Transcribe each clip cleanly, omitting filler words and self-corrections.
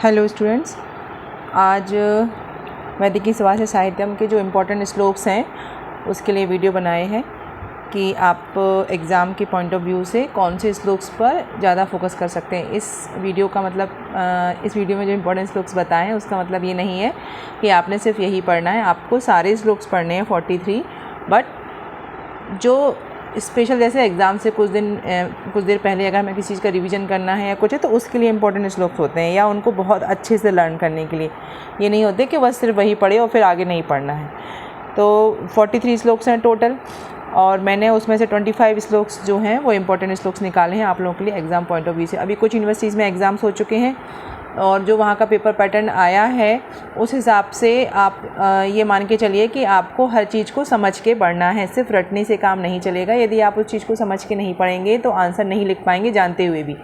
Hello students, आज वैदिकी स्वास्थ्य साहित्यम के जो इम्पोर्टेंट श्लोक्स हैं उसके लिए वीडियो बनाए हैं कि आप एग्ज़ाम के पॉइंट ऑफ व्यू से कौन से श्लोक्स पर ज़्यादा फोकस कर सकते हैं। इस वीडियो का मतलब इस वीडियो में जो इम्पोर्टेंट श्लोक्स बताए हैं उसका मतलब ये नहीं है कि आपने सिर्फ यही पढ़ना है, आपको सारे श्लोक्स पढ़ने हैं 43। बट जो स्पेशल जैसे एग्ज़ाम से कुछ देर पहले अगर हमें किसी चीज़ का रिवीजन करना है या कुछ है तो उसके लिए इंपॉर्टेंट श्लोक्स होते हैं, या उनको बहुत अच्छे से लर्न करने के लिए। ये नहीं होते कि बस सिर्फ वही पढ़े और फिर आगे नहीं पढ़ना है। तो 43 श्लोक्स हैं टोटल, और मैंने उसमें से 25 श्लोक्स जो हैं वो इंपॉर्टेंट श्लोक्स निकाले हैं आप लोगों के लिए एग्ज़ाम पॉइंट ऑफ व्यू से। अभी कुछ यूनिवर्सिटीज़ में एग्ज़ाम्स हो चुके हैं और जो वहाँ का पेपर पैटर्न आया है उस हिसाब से आप ये मान के चलिए कि आपको हर चीज़ को समझ के पढ़ना है, सिर्फ रटने से काम नहीं चलेगा। यदि आप उस चीज़ को समझ के नहीं पढ़ेंगे तो आंसर नहीं लिख पाएंगे जानते हुए भी।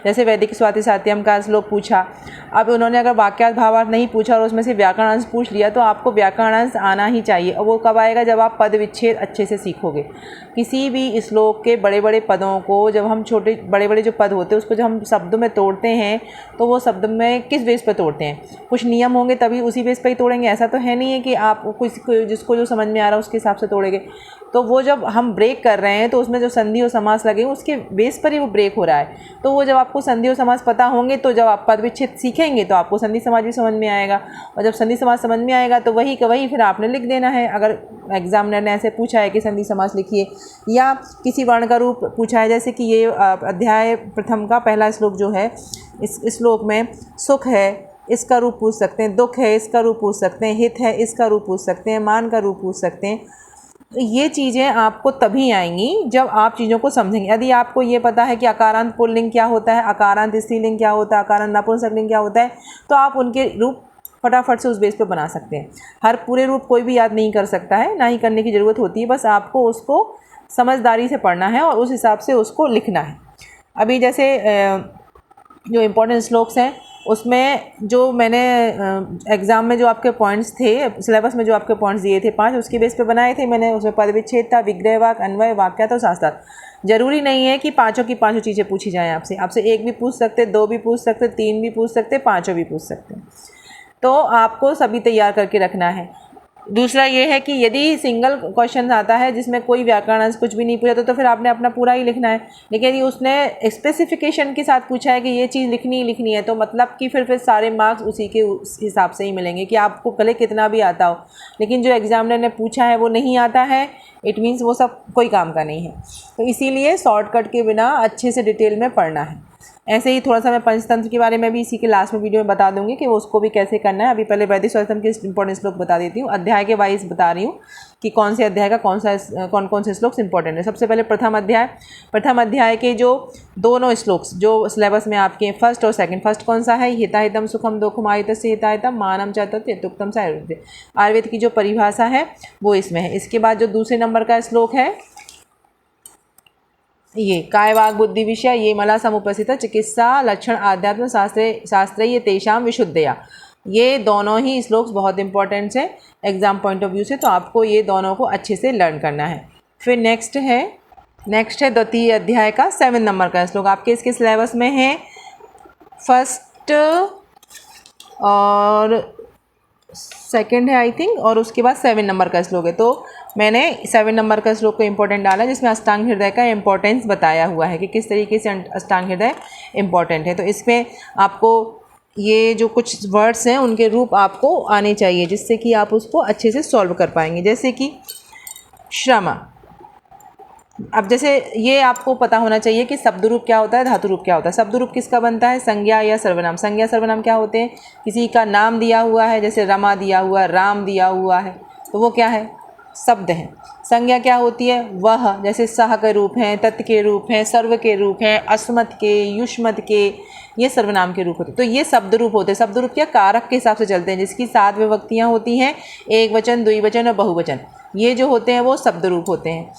जैसे वैदिक स्वास्थ्य साहित्यम का श्लोक पूछा, अब उन्होंने अगर वाक्यार्थ भावार्थ नहीं पूछा और उसमें से व्याकरणांश पूछ लिया तो आपको व्याकरणांश आना ही चाहिए। और वो कब आएगा? जब आप पद विच्छेद अच्छे से सीखोगे। किसी भी श्लोक के बड़े बड़े पदों को जब हम बड़े बड़े जो पद होते हैं उसको जब हम शब्दों में तोड़ते हैं तो वो शब्द में किस बेस पर तोड़ते हैं? कुछ नियम होंगे तभी उसी बेस पर ही तोड़ेंगे। ऐसा तो है नहीं है कि आप जिसको जो समझ में आ रहा है उसके हिसाब से तोड़ेंगे। तो वो जब हम ब्रेक कर रहे हैं तो उसमें जो संधि और समास लगे उसके बेस पर ही वो ब्रेक हो रहा है। तो वो जब आपको संधि और समास पता होंगे तो जब आप पद विच्छेद सीखेंगे तो आपको संधि समास भी समझ में आएगा, और जब संधि समास समझ में आएगा तो वही का वही फिर आपने लिख देना है। अगर एग्जामिनर ने ऐसे पूछा है कि संधि समास लिखिए, या किसी वर्ण का रूप पूछा है, जैसे कि ये अध्याय प्रथम का पहला श्लोक जो है, इस श्लोक में सुख है इसका रूप पूछ सकते हैं, दुख है इसका रूप पूछ सकते हैं, हित है इसका रूप पूछ सकते हैं, मान का रूप पूछ सकते हैं। ये चीज़ें आपको तभी आएंगी जब आप चीज़ों को समझेंगे। यदि आपको ये पता है कि अकारांत पुल्लिंग क्या होता है, अकारांत स्त्रीलिंग क्या होता है, अकारांत नपुंसकलिंग क्या होता है, तो आप उनके रूप फटाफट से उस बेस पे बना सकते हैं। हर पूरे रूप कोई भी याद नहीं कर सकता है, ना ही करने की ज़रूरत होती है, बस आपको उसको समझदारी से पढ़ना है और उस हिसाब से उसको लिखना है। अभी जैसे जो इम्पोर्टेंट श्लोक्स हैं उसमें जो मैंने एग्ज़ाम में जो आपके पॉइंट्स थे, सिलेबस में जो आपके पॉइंट्स दिए थे 5, उसके बेस पे बनाए थे मैंने। उसमें पद विच्छेद था, विग्रह वाक्य, अन्वय, वाक्यार्थ और शास्त्रार्थ। ज़रूरी नहीं है कि पाँचों की पाँचों चीज़ें पूछी जाएँ आपसे एक भी पूछ सकते, 2 भी पूछ सकते, 3 भी पूछ सकते, 5 भी पूछ सकते हैं। तो आपको सभी तैयार करके रखना है। दूसरा ये है कि यदि सिंगल क्वेश्चन आता है जिसमें कोई व्याकरण कुछ भी नहीं पूछा तो फिर आपने अपना पूरा ही लिखना है। लेकिन यदि उसने स्पेसिफिकेशन के साथ पूछा है कि ये चीज़ लिखनी है तो मतलब कि फिर सारे मार्क्स उसी के उस हिसाब से ही मिलेंगे कि आपको भले कितना भी आता हो, लेकिन जो एग्जामिनर ने पूछा है वो नहीं आता है, इट मीन्स वो सब कोई काम का नहीं है। तो इसीलिए शॉर्टकट के बिना अच्छे से डिटेल में पढ़ना है। ऐसे ही थोड़ा सा मैं पंचतंत्र के बारे में भी इसी के लास्ट में वीडियो में बता दूंगी कि वो उसको भी कैसे करना है। अभी पहले वैदिक स्वास्थ्य के इंपॉर्टेंट श्लोक बता देती हूँ, अध्याय के वाइज बता रही हूँ कि कौन से अध्याय का कौन से श्लोक इंपॉर्टेंट है। सबसे पहले प्रथम अध्याय के जो दोनों श्लोक्स जो सिलेबस में आपके हैं, फर्स्ट और सेकंड। फर्स्ट कौन सा है? हिताहितम सुखम दुखम आयुतस्य हिताहितम मानम च तत्तुक्तम स आयुर्वेद। आयुर्वेद की जो परिभाषा है वो इसमें है। इसके बाद जो दूसरे नंबर का श्लोक है ये काय वाग बुद्धि विषय ये मला समुपस्थित चिकित्सा लक्षण आध्यात्म शास्त्र ये तेषाम विशुद्धया। ये दोनों ही श्लोक्स बहुत इंपॉर्टेंट है एग्जाम पॉइंट ऑफ व्यू से, तो आपको ये दोनों को अच्छे से लर्न करना है। फिर नेक्स्ट है द्वितीय अध्याय का 7 नंबर का श्लोक। आपके इसके सिलेबस में है फर्स्ट और सेकंड है आई थिंक, और उसके बाद 7 नंबर का श्लोक है। तो मैंने 7 नंबर का श्लोक को इम्पोर्टेंट डाला जिसमें अष्टांग हृदय का इम्पोर्टेंस बताया हुआ है कि किस तरीके से अष्टांग हृदय इम्पोर्टेंट है। तो इसमें आपको ये जो कुछ वर्ड्स हैं उनके रूप आपको आने चाहिए जिससे कि आप उसको अच्छे से सॉल्व कर पाएंगे। जैसे कि श्रम, अब जैसे ये आपको पता होना चाहिए कि शब्द रूप क्या होता है, धातु रूप क्या होता है। शब्द रूप किसका बनता है? संज्ञा या सर्वनाम। संज्ञा सर्वनाम क्या होते हैं? किसी का नाम दिया हुआ है, जैसे रमा दिया हुआ, राम दिया हुआ है, तो वो क्या है? शब्द है। संज्ञा क्या होती है? वह, जैसे सह के रूप हैं, तत् के रूप हैं, सर्व के रूप हैं, अस्मत् के, युष्मत् के, ये सर्वनाम के रूप होते हैं। तो ये शब्द रूप होते हैं। शब्द रूप क्या? कारक के हिसाब से चलते हैं, जिसकी 7 विभक्तियाँ होती हैं, एक वचन, द्विवचन और बहुवचन। ये जो होते हैं वो शब्द रूप होते हैं।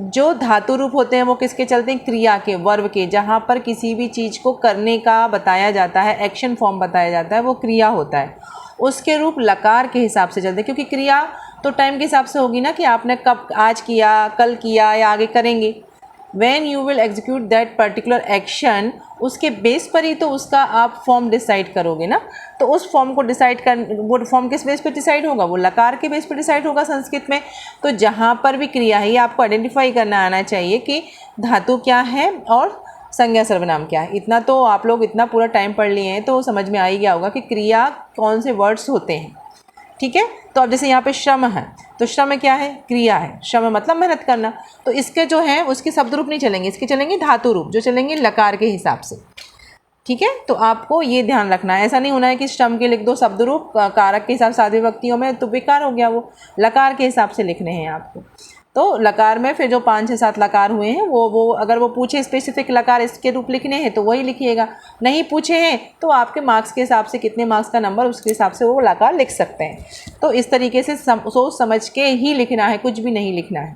जो धातु रूप होते हैं वो किसके चलते हैं? क्रिया के, वर्ब के। जहाँ पर किसी भी चीज़ को करने का बताया जाता है, एक्शन फॉर्म बताया जाता है, वो क्रिया होता है। उसके रूप लकार के हिसाब से चलते हैं, क्योंकि क्रिया तो टाइम के हिसाब से होगी ना कि आपने कब, आज किया, कल किया या आगे करेंगे। When you will execute that particular action, उसके बेस पर ही तो उसका आप फॉर्म डिसाइड करोगे ना। तो उस फॉर्म को डिसाइड कर, वो फॉर्म किस बेस पे डिसाइड होगा, वो लकार के बेस पे डिसाइड होगा संस्कृत में। तो जहाँ पर भी क्रिया है ये आपको आइडेंटिफाई करना आना चाहिए कि धातु क्या है और संज्ञा सर्वनाम क्या है। इतना तो आप लोग इतना पूरा टाइम पढ़ लिए हैं तो समझ में आ ही गया होगा कि क्रिया कौन से वर्ड्स होते हैं। ठीक है, तो अब जैसे यहाँ पे श्रम है, तो श्रम क्या है, क्रिया है, श्रम मतलब मेहनत करना। तो इसके जो है उसके शब्द रूप नहीं चलेंगे, इसके चलेंगे धातु रूप, जो चलेंगे लकार के हिसाब से। ठीक है, तो आपको ये ध्यान रखना है, ऐसा नहीं होना है कि श्रम के लिख दो शब्द रूप कारक के हिसाब से साध्य विभक्तियों में, तो बेकार हो गया, वो लकार के हिसाब से लिखने हैं आपको। तो लकार में फिर जो 5 6 7 लकार हुए हैं वो अगर वो पूछे स्पेसिफिक लकार इसके रूप लिखने हैं तो वही लिखिएगा, नहीं पूछे हैं तो आपके मार्क्स के हिसाब से कितने मार्क्स का नंबर उसके हिसाब से वो लकार लिख सकते हैं। तो इस तरीके से सोच समझ के ही लिखना है, कुछ भी नहीं लिखना है।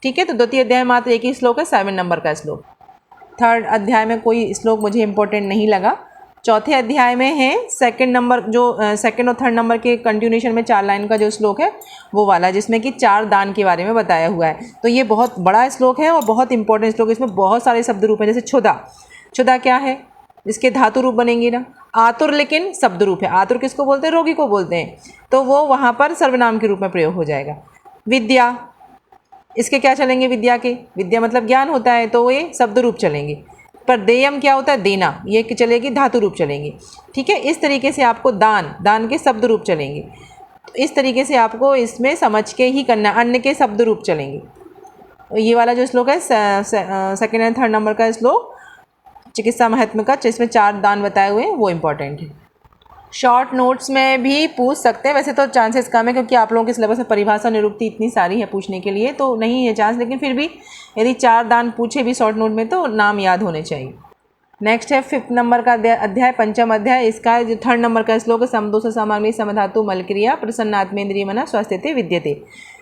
ठीक है, तो द्वितीय अध्याय मात्र एक ही श्लोक है, 7 नंबर का श्लोक। थर्ड अध्याय में कोई श्लोक मुझे इंपॉर्टेंट नहीं लगा। चौथे अध्याय में है सेकंड नंबर, जो सेकंड और थर्ड नंबर के कंटिन्यूशन में 4 लाइन का जो श्लोक है वो वाला, जिसमें कि 4 दान के बारे में बताया हुआ है। तो ये बहुत बड़ा श्लोक है और बहुत इंपॉर्टेंट श्लोक है। इसमें बहुत सारे शब्द रूप हैं, जैसे क्षुधा, क्षुधा क्या है, इसके धातु रूप बनेंगे ना। आतुर लेकिन शब्द रूप है, आतुर किसको बोलते हैं, रोगी को बोलते हैं, तो वो वहाँ पर सर्वनाम के रूप में प्रयोग हो जाएगा। विद्या, इसके क्या चलेंगे, विद्या के, विद्या मतलब ज्ञान होता है, तो ये शब्द रूप चलेंगे। पर देयम क्या होता है, देना, ये चलेगी धातु रूप चलेंगे। ठीक है, इस तरीके से आपको दान, दान के शब्द रूप चलेंगे। तो इस तरीके से आपको इसमें समझ के ही करना, अन्न के शब्द रूप चलेंगे। ये वाला जो श्लोक है सेकंड एंड थर्ड नंबर का श्लोक चिकित्सा महत्व का, जिसमें 4 दान बताए हुए हैं, वो इम्पोर्टेंट है। शॉर्ट नोट्स में भी पूछ सकते हैं, वैसे तो चांसेस कम है क्योंकि आप लोगों के सिलेबस में परिभाषा निरुक्ति इतनी सारी है पूछने के लिए, तो नहीं है चांस, लेकिन फिर भी यदि 4 दान पूछे भी शॉर्ट नोट में तो नाम याद होने चाहिए। नेक्स्ट है 5th नंबर का अध्याय, पंचम अध्याय। इसका जो 3rd नंबर का श्लोक है, समदोष सामग्री समधातु मलक्रिया प्रसन्नात्मेंद्रिय मना स्वस्थते विद्यते।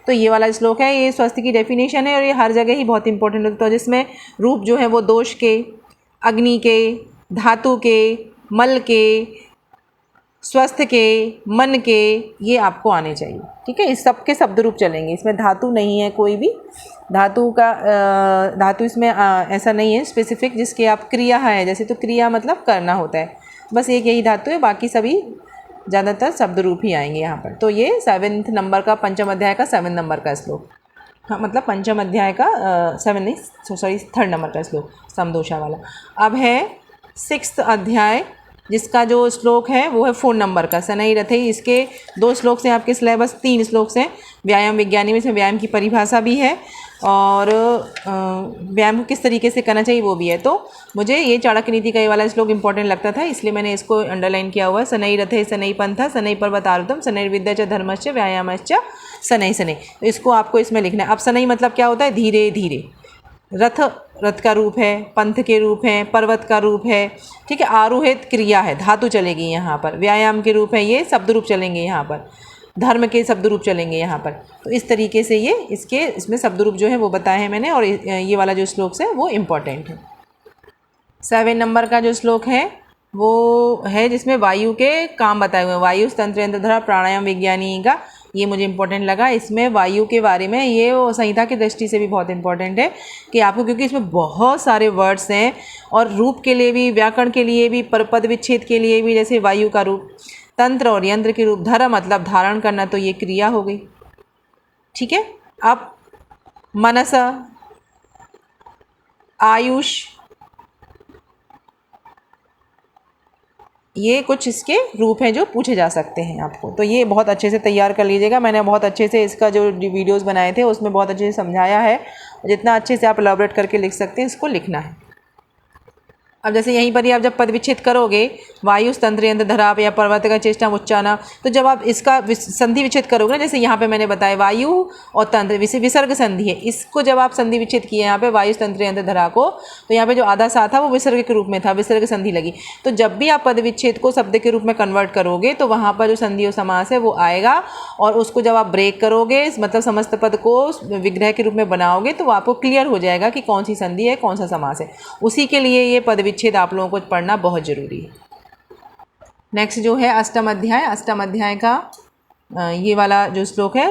तो ये वाला श्लोक है, ये स्वस्थ की डेफिनेशन है और ये हर जगह ही बहुत इंपॉर्टेंट होता है, जिसमें रूप जो है वो दोष के, अग्नि के, धातु के, मल के, स्वस्थ के, मन के, ये आपको आने चाहिए। ठीक है, इस सब के शब्द रूप चलेंगे, इसमें धातु नहीं है कोई भी, धातु का धातु इसमें ऐसा नहीं है स्पेसिफिक जिसके आप क्रिया है, जैसे तो क्रिया मतलब करना होता है, बस एक यही धातु है, बाकी सभी ज़्यादातर शब्द रूप ही आएंगे यहाँ पर। तो ये 7th नंबर का पंचम अध्याय का 7 नंबर का श्लोक, हाँ मतलब पंचम अध्याय का 3rd नंबर का श्लोक समदोषा वाला। अब है 6th अध्याय, जिसका जो श्लोक है वो है 4 नंबर का शनै रथै। इसके 2 श्लोक से आपके सिलेबस 3 श्लोक से व्यायाम विज्ञानी में, इसमें व्यायाम की परिभाषा भी है और व्यायाम को किस तरीके से करना चाहिए वो भी है। तो मुझे ये चाणक्य नीति का ये वाला श्लोक इंपॉर्टेंट लगता था, इसलिए मैंने इसको अंडरलाइन किया हुआ है। शनै रथै शनै पंथा शनै पर्वतारुतम शनै विद्या च धर्मश्च व्यायामश्च शनै शनै। तो इसको आपको इसमें लिखना है। अब शनै मतलब क्या होता है, धीरे धीरे। रथ, रथ का रूप है, पंथ के रूप है, पर्वत का रूप है। ठीक है, आरोहित क्रिया है, धातु चलेगी यहाँ पर। व्यायाम के रूप है, ये शब्द रूप चलेंगे यहाँ पर। धर्म के शब्द रूप चलेंगे यहाँ पर। तो इस तरीके से ये इसमें शब्द रूप जो है वो बताए हैं मैंने, और ये वाला जो श्लोक है वो इम्पॉर्टेंट है। 7 नंबर का जो श्लोक है वो है जिसमें वायु के काम बताए हुए हैं। वायु तंत्र यंत्रधरा प्राणायाम विज्ञानी का, ये मुझे इंपॉर्टेंट लगा। इसमें वायु के बारे में, ये वो संहिता की दृष्टि से भी बहुत इंपॉर्टेंट है कि आपको, क्योंकि इसमें बहुत सारे वर्ड्स हैं और रूप के लिए भी, व्याकरण के लिए भी, पद विच्छेद के लिए भी। जैसे वायु का रूप, तंत्र और यंत्र के रूप, धरा मतलब धारण करना, तो ये क्रिया हो गई। ठीक है, अब मनसा, आयुष, ये कुछ इसके रूप हैं जो पूछे जा सकते हैं आपको। तो ये बहुत अच्छे से तैयार कर लीजिएगा। मैंने बहुत अच्छे से इसका जो वीडियोस बनाए थे उसमें बहुत अच्छे से समझाया है। जितना अच्छे से आप एलैबोरेट करके लिख सकते हैं, इसको लिखना है। अब जैसे यहीं पर ही आप जब पद विच्छेद करोगे, वायु तंत्र यंत्र धरा या पर्वत का चेष्टा उच्चाना, तो जब आप इसका संधि विच्छेद करोगे ना, जैसे यहाँ पे मैंने बताया वायु और तंत्र विसर्ग संधि है, इसको जब आप संधि विच्छेद किए यहाँ पे वायु तंत्र यंत्र धरा को, तो यहाँ पे जो आधा सा था वो विसर्ग के रूप में था, विसर्ग संधि लगी। तो जब भी आप पद विच्छेद को शब्द के रूप में कन्वर्ट करोगे तो वहाँ पर जो संधि और समास है वो आएगा, और उसको जब आप ब्रेक करोगे, मतलब समस्त पद को विग्रह के रूप में बनाओगे, तो आपको क्लियर हो जाएगा कि कौन सी संधि है, कौन सा समास है। उसी के लिए ये पद विच्छेद आप लोगों को पढ़ना बहुत ज़रूरी है। नेक्स्ट जो है अष्टम अध्याय, अष्टम अध्याय का ये वाला जो श्लोक है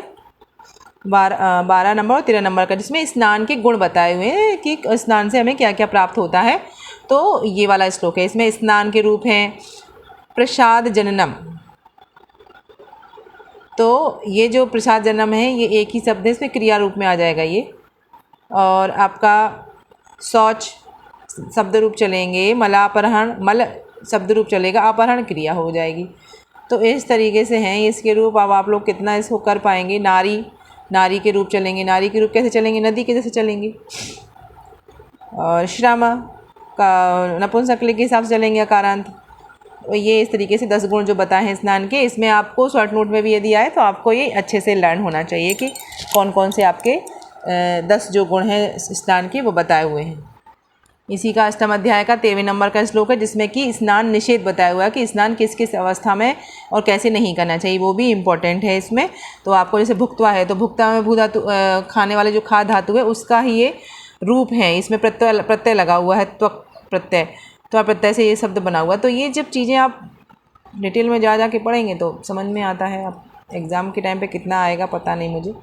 12 नंबर और 13 नंबर का, जिसमें स्नान के गुण बताए हुए हैं कि स्नान से हमें क्या क्या प्राप्त होता है। तो ये वाला श्लोक है। इसमें स्नान के रूप हैं प्रसाद जननम। तो ये जो प्रसाद जननम है ये एक ही शब्द है, इसमें क्रिया रूप में आ जाएगा ये। और आपका शौच शब्द रूप चलेंगे, मलापहरण मल शब्द रूप चलेगा, अपहरण क्रिया हो जाएगी। तो इस तरीके से हैं इसके रूप। अब आप लोग कितना इसको कर पाएंगे। नारी, नारी के रूप चलेंगे। नारी के रूप कैसे चलेंगे? नदी के जैसे चलेंगे। और श्रम का नपुंसकलिंग के हिसाब से चलेंगे, अकारांत। ये इस तरीके से 10 गुण जो बताए हैं स्नान के, इसमें आपको शॉर्ट नोट में भी यदि आए तो आपको ये अच्छे से लर्न होना चाहिए कि कौन कौन से आपके 10 जो गुण हैं स्नान के वो बताए हुए हैं। इसी का अष्टम अध्याय का 13वें नंबर का श्लोक है, जिसमें कि स्नान निषेध बताया हुआ है कि स्नान किस किस अवस्था में और कैसे नहीं करना चाहिए, वो भी इम्पोर्टेंट है इसमें। तो आपको जैसे भुक्त्वा है, तो भुक्ता में भू धातु, खाने वाले जो खाद धातु है उसका ही ये रूप है। इसमें प्रत्यय लगा हुआ है, त्वक प्रत्यय, त्वक प्रत्यय से ये शब्द बना हुआ। तो ये जब चीज़ें आप डिटेल में जा के पढ़ेंगे तो समझ में आता है। आप एग्ज़ाम के टाइम पे कितना आएगा पता नहीं मुझे,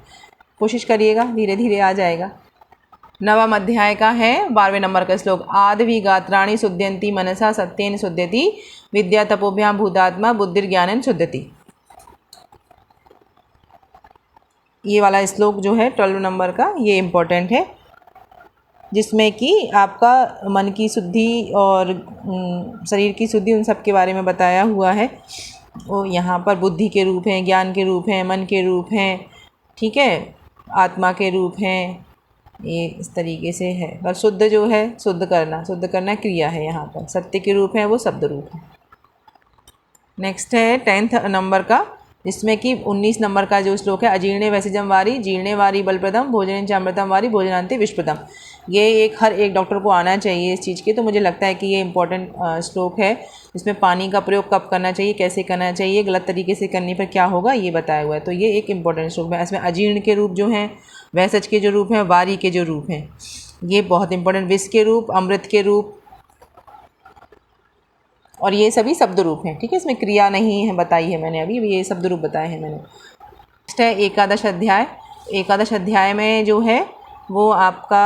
कोशिश करिएगा, धीरे धीरे आ जाएगा। नवम अध्याय का है 12वें नंबर का श्लोक। आदि गात्राणि शुद्ध्यन्ति मनसा सत्येन शुद्ध्यति विद्या तपोभ्याम भूतात्मा बुद्धिर्ज्ञानेन शुद्ध्यति। ये वाला श्लोक जो है 12 नंबर का, ये इम्पोर्टेंट है, जिसमें कि आपका मन की शुद्धि और शरीर की शुद्धि उन सब के बारे में बताया हुआ है। वो यहाँ पर बुद्धि के रूप हैं, ज्ञान के रूप हैं, मन के रूप हैं, ठीक है, आत्मा के रूप हैं, ये इस तरीके से है। और शुद्ध जो है, शुद्ध करना क्रिया है। यहाँ पर सत्य के रूप है, वो शब्द रूप है। नेक्स्ट है 10th नंबर का, जिसमें कि 19 नंबर का जो श्लोक है। अजीर्णे वैसिजम वारी जीर्णे वारी बलप्रदम भोजन चामृतम वारी भोजनांते विषप्रदम। ये एक हर एक डॉक्टर को आना चाहिए इस चीज़ की। तो मुझे लगता है कि ये इंपॉर्टेंट श्लोक है, जिसमें पानी का प्रयोग कब करना चाहिए, कैसे करना चाहिए, गलत तरीके से करने पर क्या होगा, ये बताया हुआ है। तो ये एक इंपॉर्टेंट श्लोक है। इसमें अजीर्ण के रूप जो हैं, वैसज के जो रूप हैं, वारी के जो रूप हैं, ये बहुत इंपॉर्टेंट। विष के रूप, अमृत के रूप, और ये सभी शब्द रूप हैं, ठीक है। इसमें क्रिया नहीं है बताई है मैंने, अभी ये शब्द रूप बताए हैं मैंने। नेक्स्ट है एकादश अध्याय। एकादश अध्याय में जो है वो आपका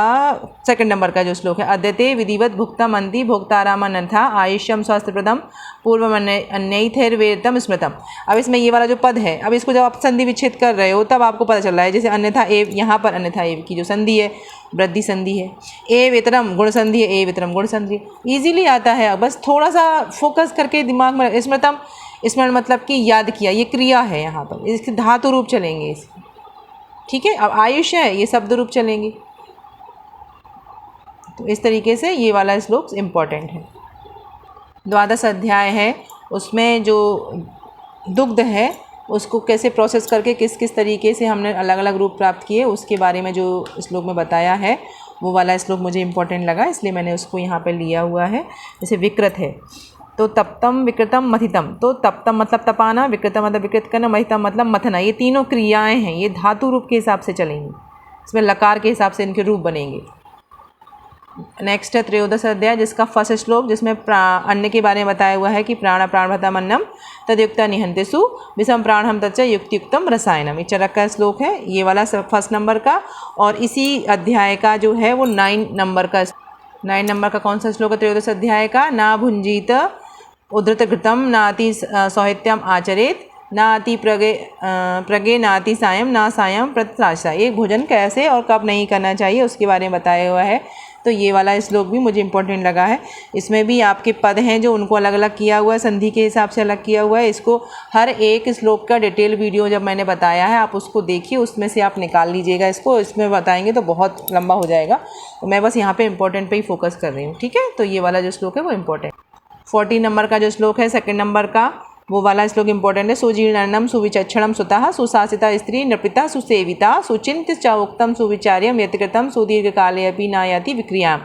2nd नंबर का जो श्लोक है। अद्यते विधिवत भुक्तम अंति भोक्तारामन्यथा आयुष्यम स्वास्थ्यप्रदम पूर्व अन्यैर्वेदम स्मृतम। अब इसमें ये वाला जो पद है, अब इसको जब आप संधि विच्छेद कर रहे हो तब आपको पता चल रहा है। जैसे अन्यथा एव, यहाँ पर अन्यथा एव की जो संधि है वृद्धि संधि है। ए वेतरम गुण संधि है, ए वेतरम गुण संधि, ईजिली आता है। बस थोड़ा सा फोकस करके दिमाग में। स्मृतम, स्मरण मतलब कि याद किया, ये क्रिया है। यहाँ पर इसके धातु रूप चलेंगे इसके, ठीक है। अब आयुष्य है, ये शब्द रूप चलेंगे। तो इस तरीके से ये वाला श्लोक इम्पॉर्टेंट है। द्वादश अध्याय है, उसमें जो दुग्ध है उसको कैसे प्रोसेस करके किस किस तरीके से हमने अलग अलग रूप प्राप्त किए उसके बारे में जो श्लोक में बताया है, वो वाला श्लोक मुझे इम्पोर्टेंट लगा, इसलिए मैंने उसको यहाँ पे लिया हुआ है। जैसे विकृत है तो तप्तम विकृतम मथितम। तो तप्तम मतलब तपाना, विकृतम मतलब विकृत करना, मथितम मतलब मथना। ये तीनों क्रियाएं हैं, ये धातु रूप के हिसाब से चलेंगी। इसमें लकार के हिसाब से इनके रूप बनेंगे। नेक्स्ट है त्रयोदश अध्याय, जिसका फर्स्ट श्लोक, जिसमें अन्न के बारे में बताया हुआ है कि प्राण प्राणभतम अन्नम तदयुक्ता निहंतेसु विषम प्राणहम तच्च युक्तियुक्तम रसायनम। ये चरक का श्लोक है, ये वाला 1st नंबर का। और इसी अध्याय का जो है वो 9 नंबर का, 9 नंबर का कौन सा श्लोक है त्रयोदश अध्याय का। ना भुंजीत उद्धृत घृतम नाति सौहित्यम आचरेत नाति प्रगे नाति सायम ना सायम प्रत्राशा। ये भोजन कैसे और कब नहीं करना चाहिए उसके बारे में बताया हुआ है। तो ये वाला श्लोक भी मुझे इंपॉर्टेंट लगा है। इसमें भी आपके पद हैं जो उनको अलग अलग किया हुआ है, संधि के हिसाब से अलग किया हुआ है। इसको हर एक श्लोक का डिटेल वीडियो जब मैंने बताया है आप उसको देखिए, उसमें से आप निकाल लीजिएगा इसको। इसमें बताएंगे तो बहुत लंबा हो जाएगा, तो मैं बस यहाँ पे इंपॉर्टेंट पे ही फोकस कर रही हूँ, ठीक है। तो ये वाला जो श्लोक है वो इम्पोर्टेंट। 14 नंबर का जो श्लोक है 2nd नंबर का, वो वाला श्लोक इंपॉर्टेंट है। सुजीर्णम सुविचक्षणम सुतः सुशासिता स्त्री नृपिता सुसेविता सुचिंत्य च उक्तम सुविचार्यम यत्कृतम सुदीर्घ काले अपि नायाति विक्रियाम।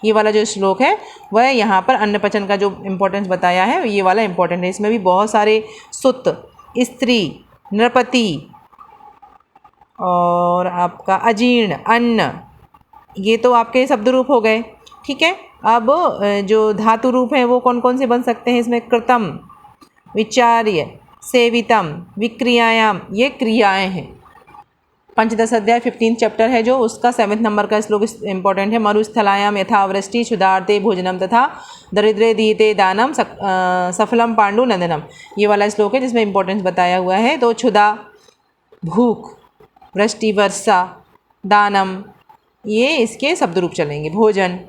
ये वाला जो श्लोक है वह यहाँ पर अन्नपचन का जो इम्पोर्टेंस बताया है, ये वाला इम्पोर्टेंट है। इसमें भी बहुत सारे सुत, स्त्री, नृपति और आपका अजीर्ण, अन्न, ये तो आपके शब्द रूप हो गए, ठीक है। अब जो धातु रूप हैं वो कौन कौन से बन सकते हैं इसमें। कृतम, विचार्य, सेवितम, विक्रियायाम, ये क्रियाएं हैं। पंचदश अध्याय 15th चैप्टर है जो, उसका 7th नंबर का श्लोक इंपॉर्टेंट है। मरुस्थलायाम यथा वृष्टि क्षुधार्ते भोजनम तथा दरिद्रे दीयते दानम सफलम पांडु नंदनम। ये वाला श्लोक है जिसमें इंपॉर्टेंस बताया हुआ है। तो क्षुधा भूख, वृष्टि वर्षा, दानम, ये इसके शब्द रूप चलेंगे। भोजन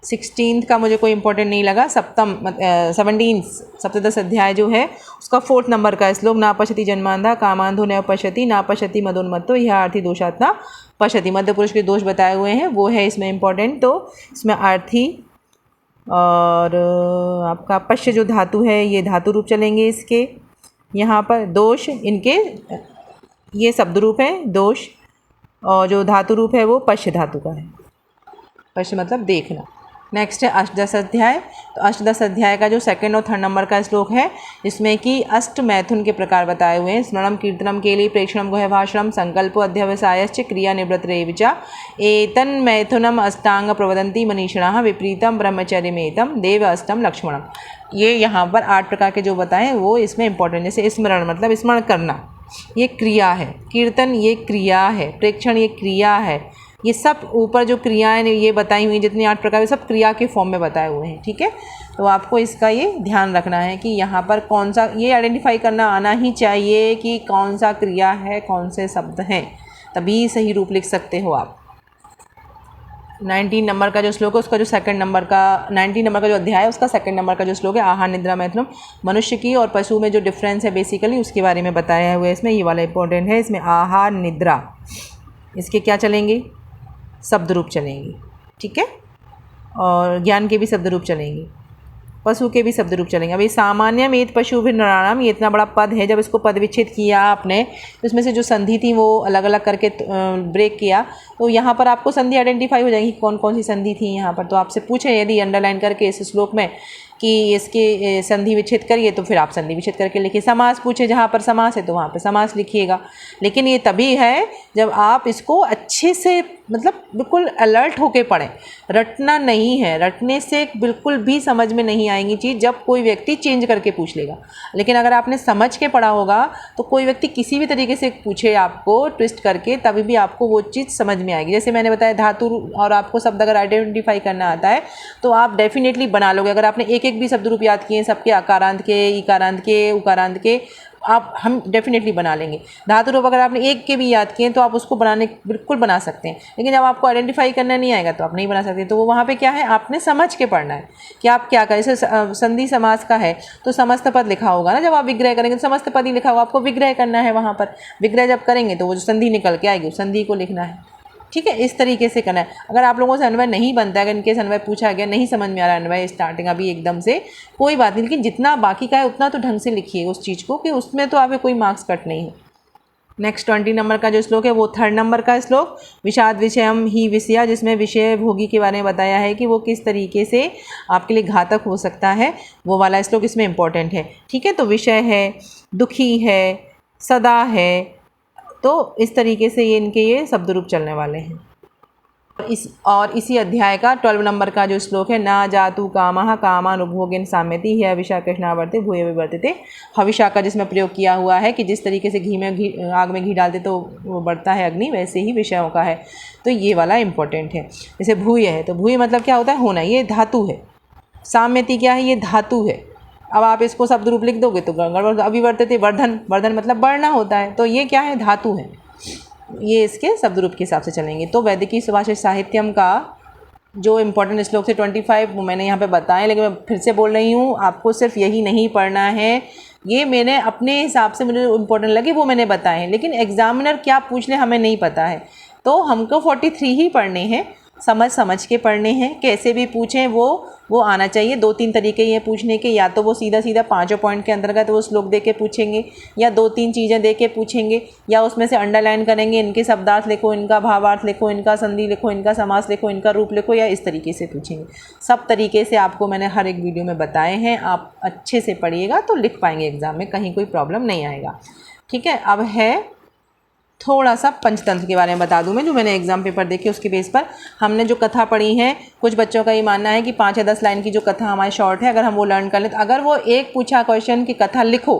16th का मुझे कोई इंपॉर्टेंट नहीं लगा। 17th सप्तदश अध्याय जो है उसका 4th नंबर का श्लोक, ना पश्यति जन्मांधा कामांधो न पश्यति ना पश्यति मदोन्मत्तो यह आर्थी दोषात्मा पश्यति। मध्य पुरुष के दोष बताए हुए हैं, वो है इसमें इंपॉर्टेंट। तो इसमें आर्थी और आपका पश्य जो धातु है ये धातु रूप चलेंगे इसके। यहाँ पर दोष इनके ये शब्द रूप है दोष, और जो धातु रूप है वो पश्य धातु का है। पश्य मतलब देखना। नेक्स्ट है अष्टदश अध्याय। तो अष्टदश अध्याय का जो 2nd और 3rd नंबर का श्लोक है जिसमें कि अष्ट मैथुन के प्रकार बताए हुए हैं। स्मरणम कीर्तनम के लिए प्रेक्षणम गुह्यभाषणम संकल्पो अध्यवसायश्च क्रिया निवृत्तिरेविचा एतन मैथुनम अष्टांग प्रवदन्ति मनीषिणः विपरीतम ब्रह्मचर्यमेतम देव अष्टम लक्ष्मणम। ये यहाँ पर 8 प्रकार के जो बताएं वो इसमें इंपॉर्टेंट। जैसे स्मरण मतलब स्मरण करना, ये क्रिया है। कीर्तन ये क्रिया है। प्रेक्षण ये क्रिया है। ये सब ऊपर जो क्रियाएं ये बताई हुई जितनी 8 प्रकार, सब क्रिया के फॉर्म में बताए हुए हैं। ठीक है, तो आपको इसका ये ध्यान रखना है कि यहाँ पर कौन सा, ये आइडेंटिफाई करना आना ही चाहिए कि कौन सा क्रिया है, कौन से शब्द हैं, तभी सही रूप लिख सकते हो आप। 19 नंबर का जो श्लोक है उसका जो 2nd नंबर का 19 नंबर का जो अध्याय है उसका 2nd नंबर का जो श्लोक है, आहार निद्रा मैथुनम। मनुष्य की और पशु में जो डिफरेंस है बेसिकली उसके बारे में बताया हुआ है इसमें। ये वाला इंपॉर्टेंट है। इसमें आहार निद्रा इसके क्या चलेंगे, शब्द रूप चलेंगे। ठीक है, और ज्ञान के भी शब्द रूप चलेंगे, पशु के भी शब्द रूप चलेंगे। अभी सामान्यम एत पशु भी नराणाम, ये इतना बड़ा पद है। जब इसको पद विच्छेद किया आपने तो इसमें से जो संधि थी वो अलग अलग करके ब्रेक किया, तो यहाँ पर आपको संधि आइडेंटिफाई हो जाएगी कौन कौन सी संधि थी यहाँ पर। तो आपसे पूछे यदि अंडरलाइन करके इस श्लोक में कि इसके संधि विच्छेद करिए, तो फिर आप संधि विच्छेद करके लिखिए। समास पूछे जहाँ पर समास है तो वहाँ पर समास लिखिएगा। लेकिन ये तभी है जब आप इसको अच्छे से मतलब बिल्कुल अलर्ट होके पढ़ें। रटना नहीं है, रटने से बिल्कुल भी समझ में नहीं आएंगी चीज़ जब कोई व्यक्ति चेंज करके पूछ लेगा। लेकिन अगर आपने समझ के पढ़ा होगा तो कोई व्यक्ति किसी भी तरीके से पूछे आपको ट्विस्ट करके, तभी भी आपको वो चीज़ समझ में आएगी। जैसे मैंने बताया धातु और आपको शब्द अगर आइडेंटिफाई करना आता है तो आप डेफिनेटली बना लोगे। अगर आपने एक एक भी शब्द रूप याद किए सबके, आकारांत के, इकारांत के, उकारांत के, हम डेफिनेटली बना लेंगे। धातु रूप अगर आपने एक के भी याद किए तो आप उसको बिल्कुल बना सकते हैं। लेकिन जब आपको आइडेंटिफाई करना नहीं आएगा तो आप नहीं बना सकते। तो वो वहाँ पे क्या है, आपने समझ के पढ़ना है कि आप क्या करें। जैसे संधि समास का है तो समस्त पद लिखा होगा ना, जब आप विग्रह करेंगे तो समस्त पद ही लिखा होगा, आपको विग्रह करना है। वहाँ पर विग्रह जब करेंगे तो वो जो संधि निकल के आएगी उस संधि को लिखना है। ठीक है, इस तरीके से करना है। अगर आप लोगों से अन्वय नहीं बनता है, अगर इनके अन्वय पूछा गया नहीं समझ में आ रहा है अन्वय स्टार्टिंग अभी एकदम से, कोई बात नहीं, लेकिन जितना बाकी का है उतना तो ढंग से लिखिए उस चीज़ को कि उसमें तो आपके कोई मार्क्स कट नहीं हो। नेक्स्ट 20 नंबर का जो श्लोक है वो 3rd नंबर का श्लोक, विषाद विषयम ही विषया, जिसमें विषय भोगी के बारे में बताया है कि वो किस तरीके से आपके लिए घातक हो सकता है। वो वाला श्लोक इसमें इंपॉर्टेंट है। ठीक है, तो विषय है, दुखी है, सदा है, तो इस तरीके से ये शब्द रूप चलने वाले हैं। इसी अध्याय का 12 नंबर का जो श्लोक है, ना जातु कामः कामानुभोगेन साम्यति है हविषा कृष्णावर्ते भूय विवर्तते। हविषा का जिसमें प्रयोग किया हुआ है कि जिस तरीके से आग में घी डालते तो वो बढ़ता है अग्नि, वैसे ही विषयों का है। तो ये वाला इंपॉर्टेंट है। जैसे भूय है तो भूय मतलब क्या होता है, होना, ये धातु है। साम्यति क्या है, ये धातु है। अब आप इसको शब्द रूप लिख दोगे तो गड़बड़। अभिवर्तते वर्धन, वर्धन मतलब बढ़ना होता है, तो ये क्या है, धातु है। ये इसके शब्द रूप के हिसाब से चलेंगे। तो वैदिकी सुभाषित साहित्यम का जो इम्पोर्टेंट श्लोक से 25 वो मैंने यहाँ पे बताएं, लेकिन मैं फिर से बोल रही हूँ आपको सिर्फ यही नहीं पढ़ना है। ये मैंने अपने हिसाब से मुझे इम्पोर्टेंट लगे वो मैंने बताए हैं, लेकिन एग्जामिनर क्या पूछ ले हमें नहीं पता है। तो हमको 43 ही पढ़ने हैं, समझ के पढ़ने हैं। कैसे भी पूछें वो आना चाहिए। 2-3 तरीके ये पूछने के, या तो वो सीधा 5 पॉइंट के अंतर्गत वो श्लोक दे के पूछेंगे, या 2-3 चीज़ें दे के पूछेंगे, या उसमें से अंडरलाइन करेंगे, इनके शब्दार्थ लिखो, इनका भावार्थ लिखो, इनका संधि लिखो, इनका समास लिखो, इनका रूप लिखो, या इस तरीके से पूछेंगे। सब तरीके से आपको मैंने हर एक वीडियो में बताए हैं। आप अच्छे से पढ़िएगा तो लिख पाएंगे एग्ज़ाम में, कहीं कोई प्रॉब्लम नहीं आएगा। ठीक है, अब है थोड़ा सा पंचतंत्र के बारे में बता दूं मैं, जो मैंने एग्जाम पेपर देखे उसके बेस पर हमने जो कथा पढ़ी है। कुछ बच्चों का ये मानना है कि 5 या 10 लाइन की जो कथा हमारी शॉर्ट है, अगर हम वो लर्न कर लें तो अगर वो एक पूछा क्वेश्चन की कथा लिखो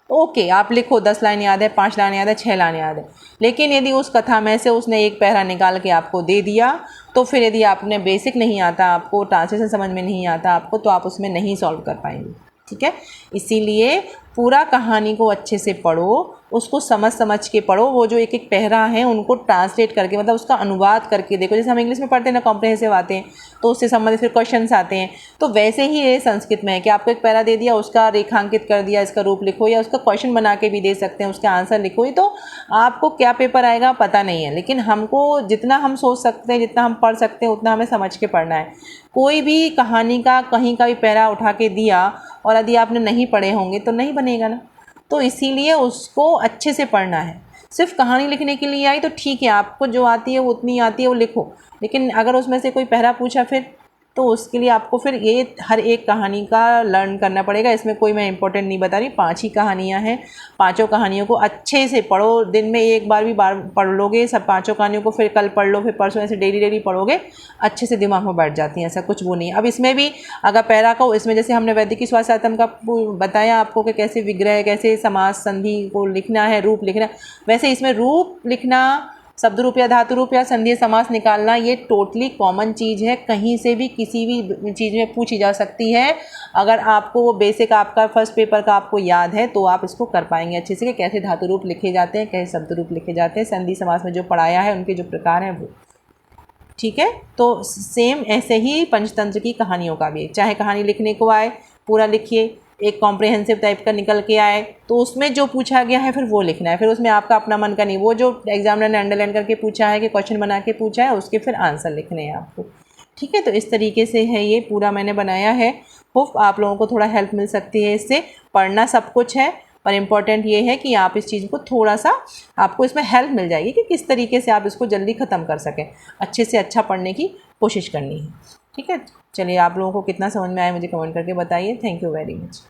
तो ओके, आप लिखो 10 लाइन याद है, 5 लाइन याद है, 6 लाइन याद है। लेकिन यदि उस कथा में से उसने एक पैरा निकाल के आपको दे दिया, तो फिर यदि आपने बेसिक नहीं आता, आपको ट्रांसलेशन समझ में नहीं आता आपको, तो आप उसमें नहीं सॉल्व कर पाएंगे। ठीक है, इसीलिए पूरा कहानी को अच्छे से पढ़ो, उसको समझ समझ के पढ़ो। वो जो एक एक पैरा है उनको ट्रांसलेट करके, मतलब उसका अनुवाद करके देखो। जैसे हम इंग्लिश में पढ़ते हैं ना, कॉम्प्रिहेंसिव आते हैं, तो उससे संबंधित फिर क्वेश्चंस आते हैं, तो वैसे ही ये संस्कृत में है कि आपको एक पैरा दे दिया, उसका रेखांकित कर दिया, इसका रूप लिखो, या उसका क्वेश्चन बना के भी दे सकते हैं, उसका आंसर लिखो। तो आपको क्या पेपर आएगा पता नहीं है, लेकिन हमको जितना हम सोच सकते हैं, जितना हम पढ़ सकते हैं, उतना हमें समझ के पढ़ना है। कोई भी कहानी का कहीं का भी पैरा उठा के दिया और यदि आपने नहीं पढ़े होंगे तो नहीं बनेगा ना। तो इसीलिए उसको अच्छे से पढ़ना है। सिर्फ कहानी लिखने के लिए आई तो ठीक है, आपको जो आती है वो उतनी आती है वो लिखो, लेकिन अगर उसमें से कोई पैरा पूछा फिर, तो उसके लिए आपको फिर ये हर एक कहानी का लर्न करना पड़ेगा। इसमें कोई मैं इंपॉर्टेंट नहीं बता रही, 5 ही कहानियाँ हैं, 5 कहानियों को अच्छे से पढ़ो। दिन में एक बार भी पढ़ लोगे सब 5 कहानियों को, फिर कल पढ़ लो, फिर परसों, ऐसे डेली पढ़ोगे, अच्छे से दिमाग में बैठ जाती हैं, ऐसा कुछ वो नहीं है। अब इसमें भी अगर पैरा को, इसमें जैसे हमने वैदिकी स्वास्थ्य साहित्यम का बताया आपको कि कैसे विग्रह, कैसे समास संधि को लिखना है, रूप लिखना, वैसे इसमें रूप लिखना, शब्द रूप या धातु रूप या संधीय समास निकालना, ये टोटली कॉमन चीज़ है, कहीं से भी किसी भी चीज़ में पूछी जा सकती है। अगर आपको वो बेसिक आपका फर्स्ट पेपर का आपको याद है तो आप इसको कर पाएंगे अच्छे से कि कैसे धातु रूप लिखे जाते हैं, कैसे शब्द रूप लिखे जाते हैं, संधि समास में जो पढ़ाया है उनके जो प्रकार हैं वो। ठीक है, तो सेम ऐसे ही पंचतंत्र की कहानियों का भी, चाहे कहानी लिखने को आए पूरा लिखिए, एक कॉम्प्रिहेंसिव टाइप का निकल के आए तो उसमें जो पूछा गया है फिर वो लिखना है। फिर उसमें आपका अपना मन का नहीं, वो जो एग्जामिनर ने अंडरलाइन करके पूछा है कि क्वेश्चन बना के पूछा है, उसके फिर आंसर लिखने हैं आपको। ठीक है, तो इस तरीके से है ये पूरा मैंने बनाया है। होप आप लोगों को थोड़ा हेल्प मिल सकती है इससे। पढ़ना सब कुछ है, पर इम्पॉर्टेंट ये है कि आप इस चीज़ को थोड़ा सा, आपको इसमें हेल्प मिल जाएगी कि किस तरीके से आप इसको जल्दी ख़त्म कर सकें। अच्छे से अच्छा पढ़ने की कोशिश करनी है। ठीक है, चलिए आप लोगों को कितना समझ में आया मुझे कमेंट करके बताइए। Thank you very much.